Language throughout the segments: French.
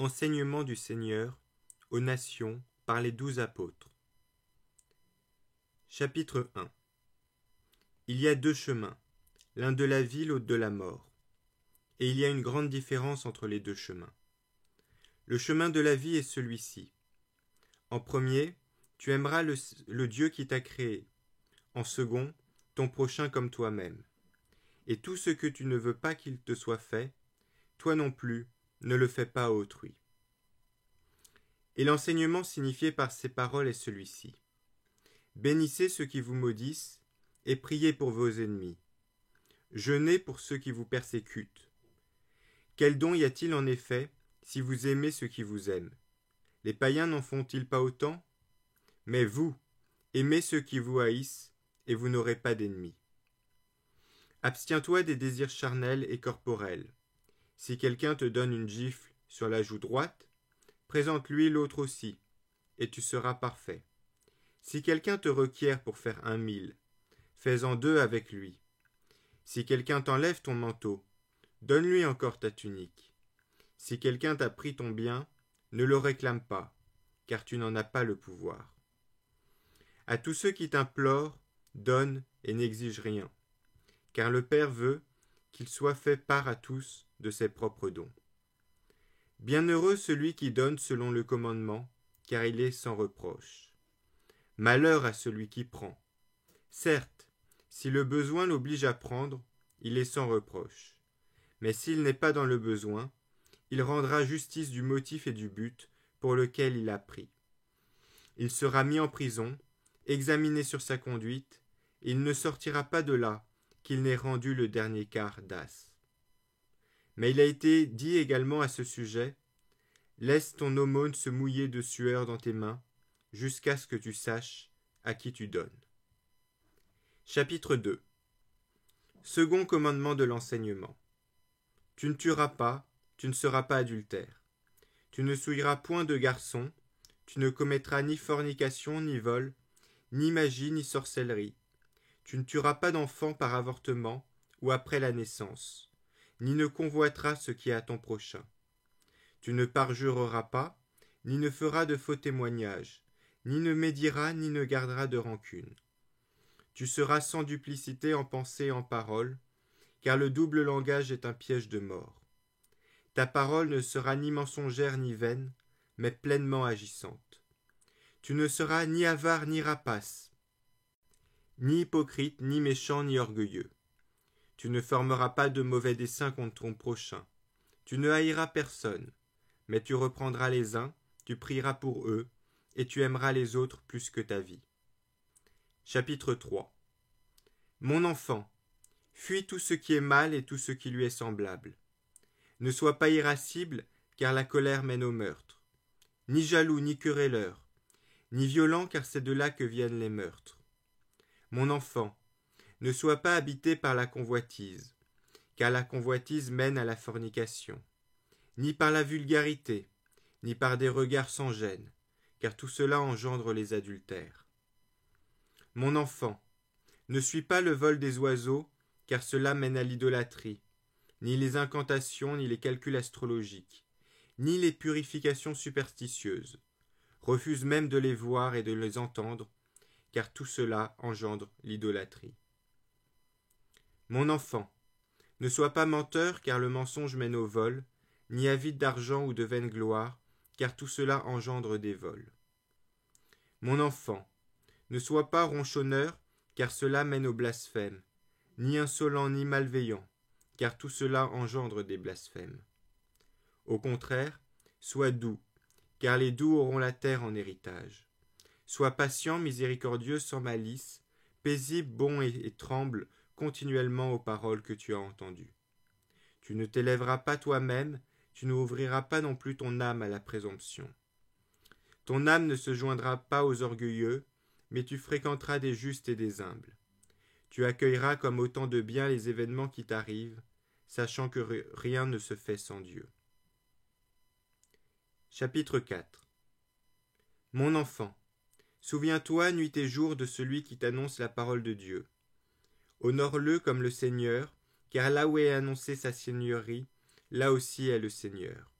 Enseignement du Seigneur aux nations par les 12 apôtres. Chapitre 1. Il y a 2 chemins, l'un de la vie, l'autre de la mort. Et il y a une grande différence entre les 2 chemins. Le chemin de la vie est celui-ci. En premier, tu aimeras le Dieu qui t'a créé. En second, ton prochain comme toi-même. Et tout ce que tu ne veux pas qu'il te soit fait, toi non plus, ne le fais pas à autrui. Et l'enseignement signifié par ces paroles est celui-ci. Bénissez ceux qui vous maudissent, et priez pour vos ennemis. Jeûnez pour ceux qui vous persécutent. Quel don y a-t-il en effet, si vous aimez ceux qui vous aiment? Les païens n'en font-ils pas autant? Mais vous, aimez ceux qui vous haïssent, et vous n'aurez pas d'ennemis. Abstiens-toi des désirs charnels et corporels. Si quelqu'un te donne une gifle sur la joue droite, présente-lui l'autre aussi, et tu seras parfait. Si quelqu'un te requiert pour faire 1 000, fais-en 2 avec lui. Si quelqu'un t'enlève ton manteau, donne-lui encore ta tunique. Si quelqu'un t'a pris ton bien, ne le réclame pas, car tu n'en as pas le pouvoir. À tous ceux qui t'implorent, donne et n'exige rien, car le Père veut qu'il soit fait part à tous de ses propres dons. Bienheureux celui qui donne selon le commandement, car il est sans reproche. Malheur à celui qui prend. Certes, si le besoin l'oblige à prendre, il est sans reproche. Mais s'il n'est pas dans le besoin, il rendra justice du motif et du but pour lequel il a pris. Il sera mis en prison, examiné sur sa conduite, et il ne sortira pas de là qu'il n'ait rendu le dernier quart d'as. Mais il a été dit également à ce sujet, « Laisse ton aumône se mouiller de sueur dans tes mains, jusqu'à ce que tu saches à qui tu donnes. » Chapitre 2. Second commandement de l'enseignement. Tu ne tueras pas, tu ne seras pas adultère. Tu ne souilleras point de garçon, tu ne commettras ni fornication, ni vol, ni magie, ni sorcellerie. Tu ne tueras pas d'enfant par avortement ou après la naissance, ni ne convoiteras ce qui est à ton prochain. Tu ne parjureras pas, ni ne feras de faux témoignages, ni ne médiras, ni ne garderas de rancune. Tu seras sans duplicité en pensée et en parole, car le double langage est un piège de mort. Ta parole ne sera ni mensongère ni vaine, mais pleinement agissante. Tu ne seras ni avare ni rapace, ni hypocrite, ni méchant, ni orgueilleux. Tu ne formeras pas de mauvais desseins contre ton prochain. Tu ne haïras personne, mais tu reprendras les uns, tu prieras pour eux, et tu aimeras les autres plus que ta vie. Chapitre 3. Mon enfant, fuis tout ce qui est mal et tout ce qui lui est semblable. Ne sois pas irascible, car la colère mène au meurtre. Ni jaloux, ni querelleur, ni violent, car c'est de là que viennent les meurtres. Mon enfant, ne sois pas habité par la convoitise, car la convoitise mène à la fornication. Ni par la vulgarité, ni par des regards sans gêne, car tout cela engendre les adultères. Mon enfant, ne suis pas le vol des oiseaux, car cela mène à l'idolâtrie, ni les incantations, ni les calculs astrologiques, ni les purifications superstitieuses. Refuse même de les voir et de les entendre, car tout cela engendre l'idolâtrie. Mon enfant, ne sois pas menteur, car le mensonge mène au vol, ni avide d'argent ou de vaine gloire, car tout cela engendre des vols. Mon enfant, ne sois pas ronchonneur, car cela mène au blasphème, ni insolent ni malveillant, car tout cela engendre des blasphèmes. Au contraire, sois doux, car les doux auront la terre en héritage. Sois patient, miséricordieux, sans malice, paisible, bon et tremble continuellement aux paroles que tu as entendues. Tu ne t'élèveras pas toi-même, tu n'ouvriras pas non plus ton âme à la présomption. Ton âme ne se joindra pas aux orgueilleux, mais tu fréquenteras des justes et des humbles. Tu accueilleras comme autant de bien les événements qui t'arrivent, sachant que rien ne se fait sans Dieu. Chapitre 4. Mon enfant, souviens-toi nuit et jour de celui qui t'annonce la parole de Dieu. Honore-le comme le Seigneur, car là où est annoncée sa seigneurie, là aussi est le Seigneur.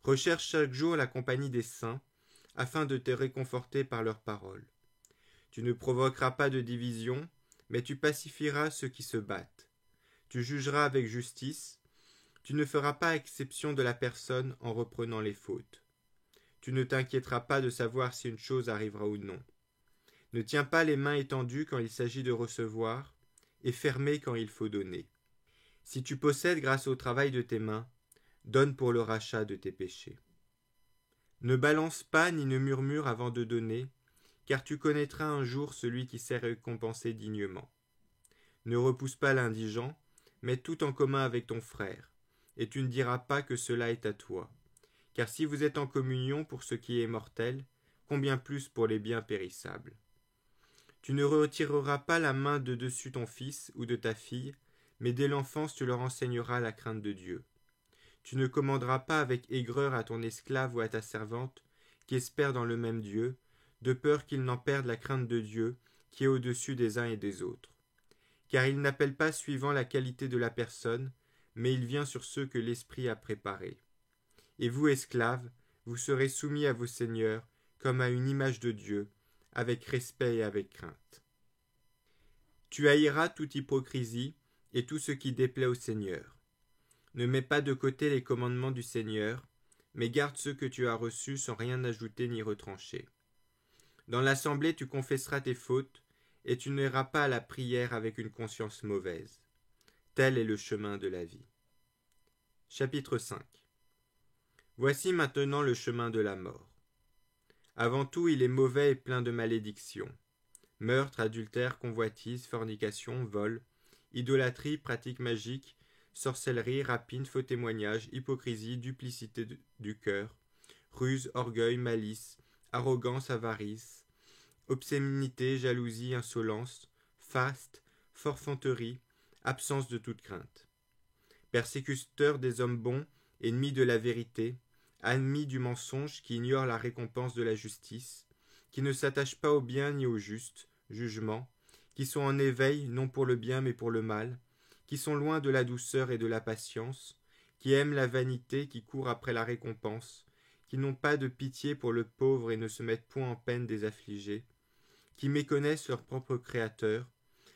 Recherche chaque jour la compagnie des saints, afin de te réconforter par leurs paroles. Tu ne provoqueras pas de division, mais tu pacifieras ceux qui se battent. Tu jugeras avec justice, tu ne feras pas exception de la personne en reprenant les fautes. Tu ne t'inquiéteras pas de savoir si une chose arrivera ou non. Ne tiens pas les mains étendues quand il s'agit de recevoir, et fermées quand il faut donner. Si tu possèdes grâce au travail de tes mains, donne pour le rachat de tes péchés. Ne balance pas ni ne murmure avant de donner, car tu connaîtras un jour celui qui sait récompenser dignement. Ne repousse pas l'indigent, mets tout en commun avec ton frère, et tu ne diras pas que cela est à toi. Car si vous êtes en communion pour ce qui est mortel, combien plus pour les biens périssables. Tu ne retireras pas la main de dessus ton fils ou de ta fille, mais dès l'enfance tu leur enseigneras la crainte de Dieu. Tu ne commanderas pas avec aigreur à ton esclave ou à ta servante, qui espère dans le même Dieu, de peur qu'ils n'en perdent la crainte de Dieu, qui est au-dessus des uns et des autres. Car il n'appelle pas suivant la qualité de la personne, mais il vient sur ceux que l'Esprit a préparés. Et vous, esclaves, vous serez soumis à vos seigneurs, comme à une image de Dieu, avec respect et avec crainte. Tu haïras toute hypocrisie et tout ce qui déplaît au Seigneur. Ne mets pas de côté les commandements du Seigneur, mais garde ceux que tu as reçus sans rien ajouter ni retrancher. Dans l'assemblée tu confesseras tes fautes, et tu n'iras pas à la prière avec une conscience mauvaise. Tel est le chemin de la vie. Chapitre 5. Voici maintenant le chemin de la mort. Avant tout, il est mauvais et plein de malédictions. Meurtre, adultère, convoitise, fornication, vol, idolâtrie, pratique magique, sorcellerie, rapine, faux témoignage, hypocrisie, duplicité du cœur, ruse, orgueil, malice, arrogance, avarice, obscénité, jalousie, insolence, faste, forfanterie, absence de toute crainte. Persécuteur des hommes bons, ennemi de la vérité, ami du mensonge qui ignore la récompense de la justice, qui ne s'attache pas au bien ni au juste jugement, qui sont en éveil non pour le bien mais pour le mal, qui sont loin de la douceur et de la patience, qui aiment la vanité, qui courent après la récompense, qui n'ont pas de pitié pour le pauvre et ne se mettent point en peine des affligés, qui méconnaissent leur propre Créateur,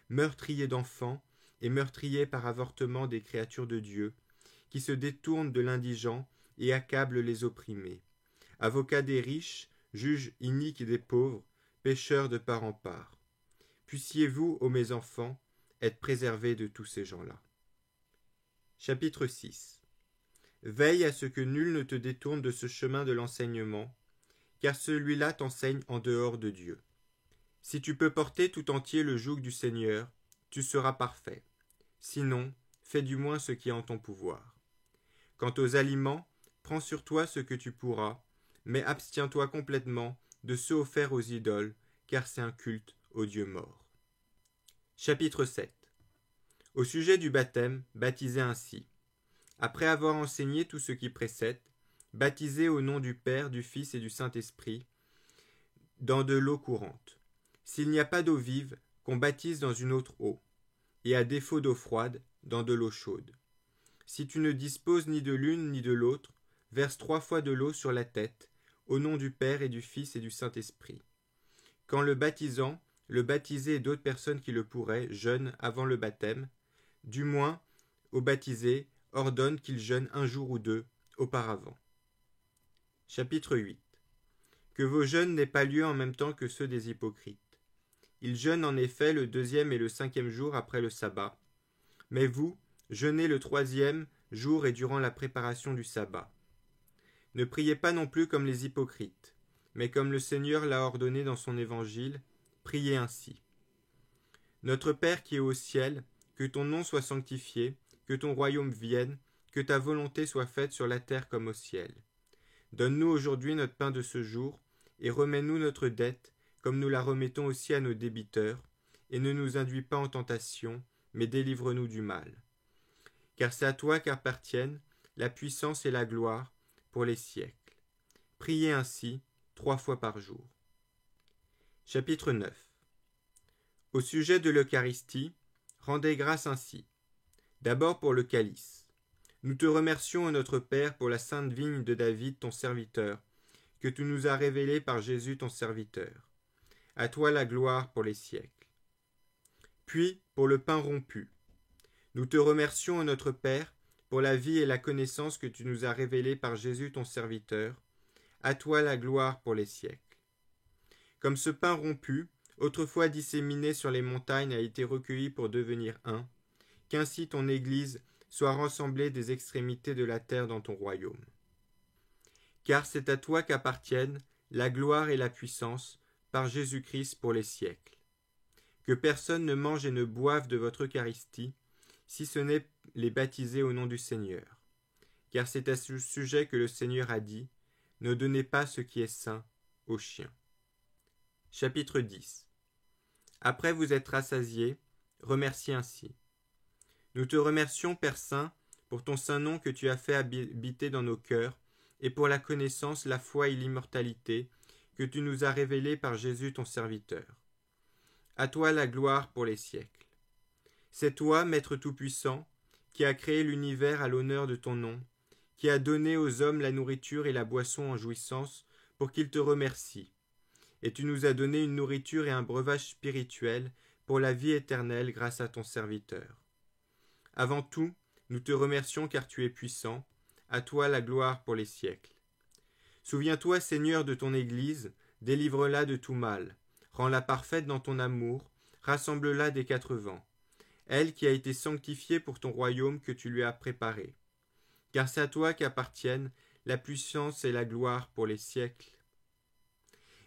meurtriers d'enfants et meurtriers par avortement des créatures de Dieu, qui se détournent de l'indigent et accablent les opprimés, avocats des riches, juges iniques des pauvres, pécheurs de part en part. Puissiez-vous, ô mes enfants, être préservés de tous ces gens-là. Chapitre 6. Veille à ce que nul ne te détourne de ce chemin de l'enseignement, car celui-là t'enseigne en dehors de Dieu. Si tu peux porter tout entier le joug du Seigneur, tu seras parfait. Sinon, fais du moins ce qui est en ton pouvoir. Quant aux aliments, prends sur toi ce que tu pourras, mais abstiens-toi complètement de ceux offerts aux idoles, car c'est un culte au Dieu mort. Chapitre 7. Au sujet du baptême, baptisez ainsi. Après avoir enseigné tout ce qui précède, baptisez au nom du Père, du Fils et du Saint-Esprit, dans de l'eau courante. S'il n'y a pas d'eau vive, qu'on baptise dans une autre eau, et à défaut d'eau froide, dans de l'eau chaude. Si tu ne disposes ni de l'une ni de l'autre, verse 3 fois de l'eau sur la tête, au nom du Père et du Fils et du Saint-Esprit. Quand le baptisant, le baptisé et d'autres personnes qui le pourraient jeûnent avant le baptême, du moins, au baptisé, ordonne qu'il jeûne 1 jour ou 2 auparavant. Chapitre 8. Que vos jeûnes n'aient pas lieu en même temps que ceux des hypocrites. Ils jeûnent en effet le 2e et le 5e jour après le sabbat, mais vous, jeûnez le 3e jour et durant la préparation du sabbat. Ne priez pas non plus comme les hypocrites, mais comme le Seigneur l'a ordonné dans son évangile, priez ainsi. Notre Père qui es au ciel, que ton nom soit sanctifié, que ton royaume vienne, que ta volonté soit faite sur la terre comme au ciel. Donne-nous aujourd'hui notre pain de ce jour, et remets-nous notre dette, comme nous la remettons aussi à nos débiteurs, et ne nous induis pas en tentation, mais délivre-nous du mal. Car c'est à toi qu'appartiennent la puissance et la gloire pour les siècles. Priez ainsi 3 fois par jour. Chapitre 9. Au sujet de l'Eucharistie, rendez grâce ainsi. D'abord pour le calice. Nous te remercions, notre Père, pour la sainte vigne de David, ton serviteur, que tu nous as révélée par Jésus, ton serviteur. À toi la gloire pour les siècles. Puis, pour le pain rompu, nous te remercions, notre Père, pour la vie et la connaissance que tu nous as révélées par Jésus, ton serviteur. À toi la gloire pour les siècles. Comme ce pain rompu, autrefois disséminé sur les montagnes, a été recueilli pour devenir un, qu'ainsi ton Église soit rassemblée des extrémités de la terre dans ton royaume. Car c'est à toi qu'appartiennent la gloire et la puissance par Jésus-Christ pour les siècles. Que personne ne mange et ne boive de votre Eucharistie, si ce n'est les baptiser au nom du Seigneur. Car c'est à ce sujet que le Seigneur a dit, « Ne donnez pas ce qui est saint aux chiens. » Chapitre 10. Après vous être rassasiés, remerciez ainsi. Nous te remercions, Père Saint, pour ton saint nom que tu as fait habiter dans nos cœurs, et pour la connaissance, la foi et l'immortalité que tu nous as révélées par Jésus ton serviteur. À toi la gloire pour les siècles. C'est toi, Maître Tout-Puissant, qui as créé l'univers à l'honneur de ton nom, qui as donné aux hommes la nourriture et la boisson en jouissance pour qu'ils te remercient. Et tu nous as donné une nourriture et un breuvage spirituel pour la vie éternelle grâce à ton serviteur. Avant tout, nous te remercions car tu es puissant, à toi la gloire pour les siècles. Souviens-toi, Seigneur, de ton Église, délivre-la de tout mal, rends-la parfaite dans ton amour, rassemble-la des quatre vents, elle qui a été sanctifiée pour ton royaume que tu lui as préparé. Car c'est à toi qu'appartiennent la puissance et la gloire pour les siècles.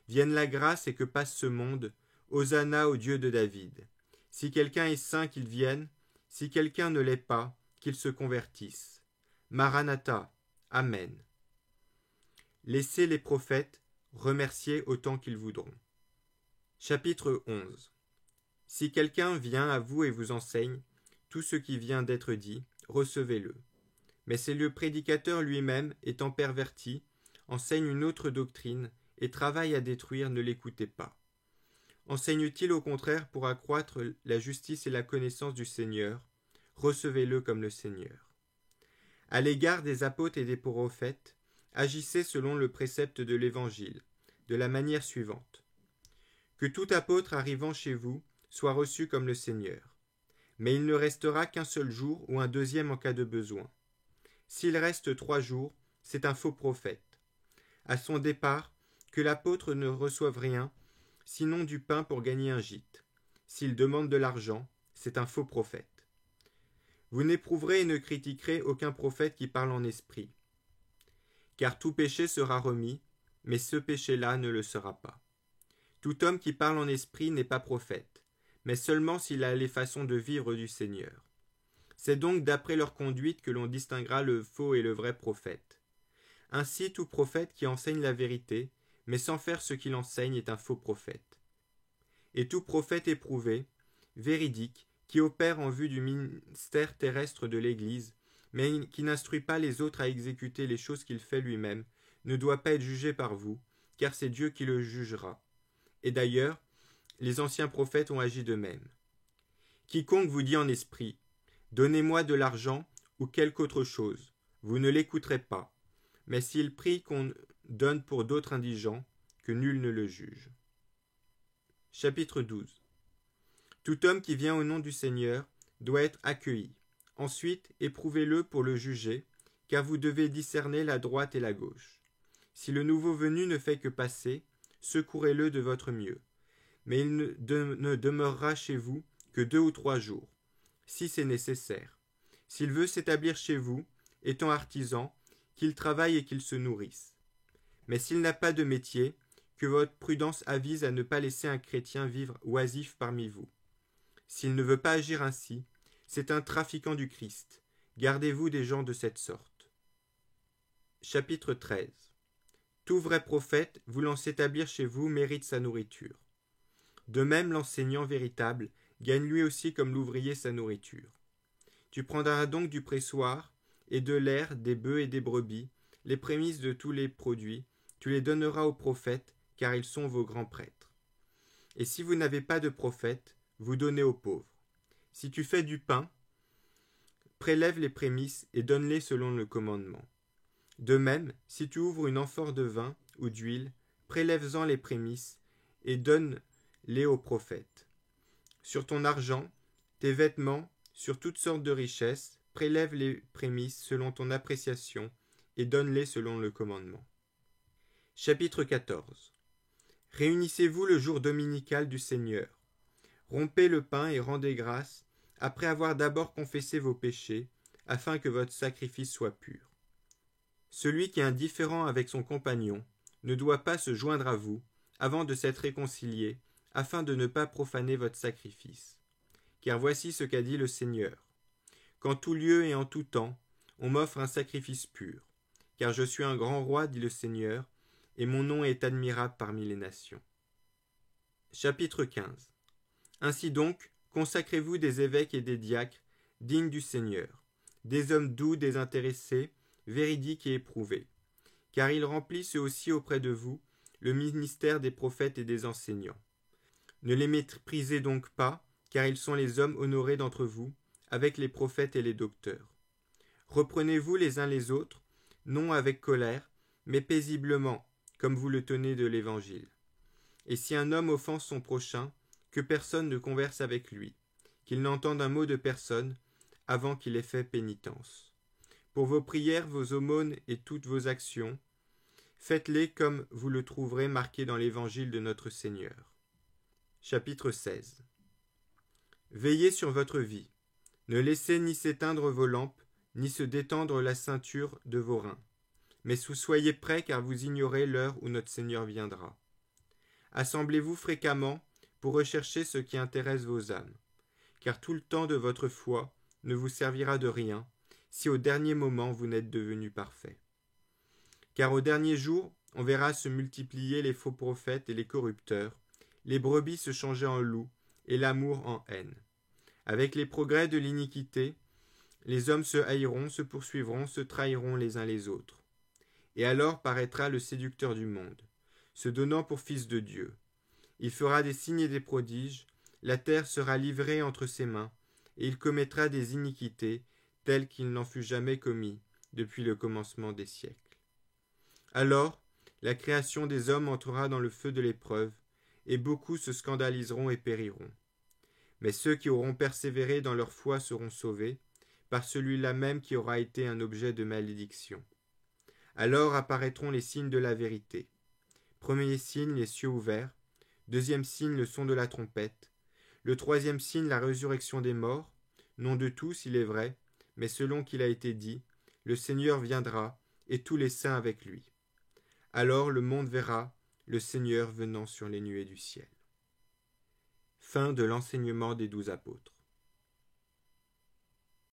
Vienne la grâce et que passe ce monde, Hosanna au Dieu de David. Si quelqu'un est saint, qu'il vienne, si quelqu'un ne l'est pas, qu'il se convertisse. Maranatha, Amen. Laissez les prophètes remercier autant qu'ils voudront. Chapitre 11. Si quelqu'un vient à vous et vous enseigne tout ce qui vient d'être dit, recevez-le. Mais si le prédicateur lui-même, étant perverti, enseigne une autre doctrine et travaille à détruire, ne l'écoutez pas. Enseigne-t-il au contraire pour accroître la justice et la connaissance du Seigneur, recevez-le comme le Seigneur. À l'égard des apôtres et des prophètes, agissez selon le précepte de l'Évangile, de la manière suivante. Que tout apôtre arrivant chez vous soit reçu comme le Seigneur. Mais il ne restera qu'un seul jour ou un deuxième en cas de besoin. S'il reste 3 jours, c'est un faux prophète. À son départ, que l'apôtre ne reçoive rien, sinon du pain pour gagner un gîte. S'il demande de l'argent, c'est un faux prophète. Vous n'éprouverez et ne critiquerez aucun prophète qui parle en esprit. Car tout péché sera remis, mais ce péché-là ne le sera pas. Tout homme qui parle en esprit n'est pas prophète, mais seulement s'il a les façons de vivre du Seigneur. C'est donc d'après leur conduite que l'on distinguera le faux et le vrai prophète. Ainsi, tout prophète qui enseigne la vérité, mais sans faire ce qu'il enseigne, est un faux prophète. Et tout prophète éprouvé, véridique, qui opère en vue du ministère terrestre de l'Église, mais qui n'instruit pas les autres à exécuter les choses qu'il fait lui-même, ne doit pas être jugé par vous, car c'est Dieu qui le jugera. Et d'ailleurs, les anciens prophètes ont agi de même. Quiconque vous dit en esprit, « Donnez-moi de l'argent ou quelque autre chose », vous ne l'écouterez pas, mais s'il prie qu'on donne pour d'autres indigents, que nul ne le juge. Chapitre 12. Tout homme qui vient au nom du Seigneur doit être accueilli. Ensuite, éprouvez-le pour le juger, car vous devez discerner la droite et la gauche. Si le nouveau venu ne fait que passer, secourez-le de votre mieux. Mais il ne demeurera chez vous que 2 ou 3 jours, si c'est nécessaire. S'il veut s'établir chez vous, étant artisan, qu'il travaille et qu'il se nourrisse. Mais s'il n'a pas de métier, que votre prudence avise à ne pas laisser un chrétien vivre oisif parmi vous. S'il ne veut pas agir ainsi, c'est un trafiquant du Christ. Gardez-vous des gens de cette sorte. Chapitre 13. Tout vrai prophète, voulant s'établir chez vous, mérite sa nourriture. De même, l'enseignant véritable gagne lui aussi comme l'ouvrier sa nourriture. Tu prendras donc du pressoir, et de l'air, des bœufs et des brebis, les prémices de tous les produits, tu les donneras aux prophètes, car ils sont vos grands prêtres. Et si vous n'avez pas de prophète, vous donnez aux pauvres. Si tu fais du pain, prélève les prémices et donne-les selon le commandement. De même, si tu ouvres une amphore de vin ou d'huile, prélève-en les prémices et donne-les au prophète. Sur ton argent, tes vêtements, sur toutes sortes de richesses, prélève les prémices selon ton appréciation et donne-les selon le commandement. Chapitre 14. Réunissez-vous le jour dominical du Seigneur. Rompez le pain et rendez grâce, après avoir d'abord confessé vos péchés, afin que votre sacrifice soit pur. Celui qui est indifférent avec son compagnon ne doit pas se joindre à vous avant de s'être réconcilié, afin de ne pas profaner votre sacrifice. Car voici ce qu'a dit le Seigneur. Qu'en tout lieu et en tout temps, on m'offre un sacrifice pur. Car je suis un grand roi, dit le Seigneur, et mon nom est admirable parmi les nations. Chapitre 15. Ainsi donc, consacrez-vous des évêques et des diacres, dignes du Seigneur, des hommes doux, désintéressés, véridiques et éprouvés, car ils remplissent eux aussi auprès de vous le ministère des prophètes et des enseignants. Ne les méprisez donc pas, car ils sont les hommes honorés d'entre vous, avec les prophètes et les docteurs. Reprenez-vous les uns les autres, non avec colère, mais paisiblement, comme vous le tenez de l'Évangile. Et si un homme offense son prochain, que personne ne converse avec lui, qu'il n'entende un mot de personne, avant qu'il ait fait pénitence. Pour vos prières, vos aumônes et toutes vos actions, faites-les comme vous le trouverez marqué dans l'Évangile de notre Seigneur. Chapitre 16. Veillez sur votre vie. Ne laissez ni s'éteindre vos lampes, ni se détendre la ceinture de vos reins. Mais soyez prêts, car vous ignorez l'heure où notre Seigneur viendra. Assemblez-vous fréquemment pour rechercher ce qui intéresse vos âmes, car tout le temps de votre foi ne vous servira de rien si au dernier moment vous n'êtes devenus parfaits. Car au dernier jour, on verra se multiplier les faux prophètes et les corrupteurs, les brebis se changer en loups et l'amour en haine. Avec les progrès de l'iniquité, les hommes se haïront, se poursuivront, se trahiront les uns les autres. Et alors paraîtra le séducteur du monde, se donnant pour fils de Dieu. Il fera des signes et des prodiges, la terre sera livrée entre ses mains, et il commettra des iniquités telles qu'il n'en fut jamais commis depuis le commencement des siècles. Alors, la création des hommes entrera dans le feu de l'épreuve, et beaucoup se scandaliseront et périront. Mais ceux qui auront persévéré dans leur foi seront sauvés, par celui-là même qui aura été un objet de malédiction. Alors apparaîtront les signes de la vérité. Premier signe, les cieux ouverts. Deuxième signe, le son de la trompette. Le troisième signe, la résurrection des morts. Non de tous, il est vrai, mais selon qu'il a été dit, le Seigneur viendra, et tous les saints avec lui. Alors le monde verra le Seigneur venant sur les nuées du ciel. Fin de l'enseignement des 12 apôtres.